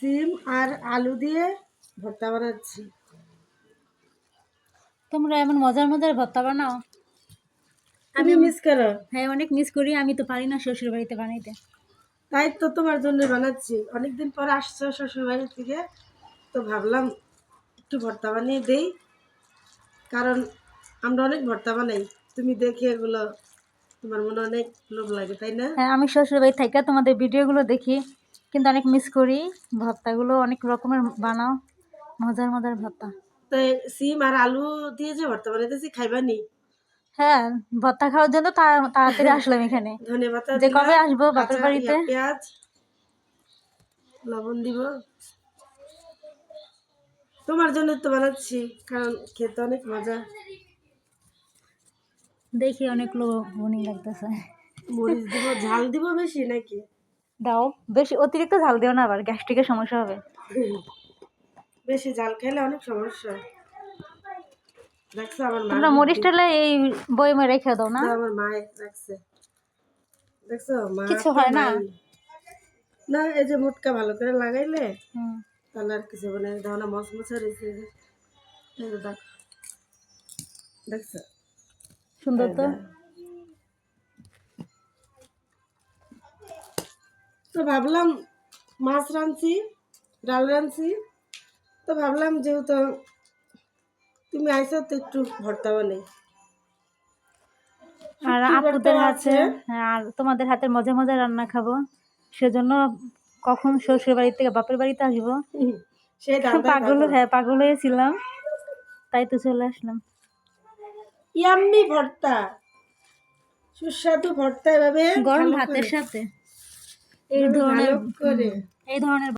সিম আর আলু দিয়ে ভর্তা বানাচ্ছি। তোমরা এমন মজার মজার ভর্তা বানাও। আমি মিস করো? হ্যাঁ, অনেক মিস করি। আমি তো পারি না শ্বশুর বাড়িতে বানাইতে। তাই তো তোমার জন্য বানাচ্ছি। অনেকদিন পর আসছো শ্বশুর বাড়ি থেকে, তো ভাবলাম একটু ভর্তা বানিয়ে দেই, কারণ আমরা অনেক ভর্তা বানাই। তুমি দেখে এগুলো তোমার মনে অনেক লোভ লাগে, তাই না? হ্যাঁ, আমি শ্বশুর বাড়ি থেকে তোমাদের ভিডিওগুলো দেখি, কিন্তু অনেক মিস করি। ভর্তাগুলো অনেক রকমের বানাও, মজার মজার ভর্তা। তো সিম আর আলু দিয়ে যে ভর্তা বানাইতেছি, খাইবানি? হ্যাঁ, ভর্তা খাওয়ার জন্য তাড়াতাড়ি আসলাম এখানে। ধনেপাতা যে দিলাম, কবে আসবো বাপের কাঁচা বাড়িতে। পেঁয়াজ, লবণ দিব। তোমার জন্য তো বানাচ্ছি, কারণ খেতে অনেক মজা। দেখি অনেক লোভনীয় লাগতেছে। মরিচ দিব, ঝাল দিব বেশি নাকি? দাও, বেশি অতিরিক্ত ঝাল দিও না, আবার গ্যাস্ট্রিকের সমস্যা হবে। বেশি ঝাল খেলে অনেক সমস্যা। দেখছো আমার মা তোমরা মরিচ টেলে এই বয়মে রেখে দাও না? আমার মায়ে রাখছে, দেখছো মা কিছু তো হয় না। নাই। না, এই যে মুটকা ভালো করে লাগাইলে হুম, তাহলে আর কিছু মানে দাও না, মশমশা রয়েছে। এই যে দেখো, দেখছো? সুন্দর তো। তো ভাবলাম মাছ রাঁধছি, ডাল রাঁধছি, তো ভাবলাম যেহেতু তুমি আইসো তো একটু ভর্তা বানাই। আর আপুদের হাতে, হ্যাঁ, আর তোমাদের হাতের মজা মজা রান্না খাবো, সেজন্য কখন শ্বশুর বাড়ি থেকে বাপের বাড়িতে আসবো সেই ধান্দায় থাকো। হ্যাঁ, পাগল হয়েছিলাম, তাই তো চলে আসলাম। ইয়াম্মি ভর্তা, সুস্বাদু ভর্তা। এভাবে গরম ভালো ভাতের করে, সাথে ভালো করে এই ধরনের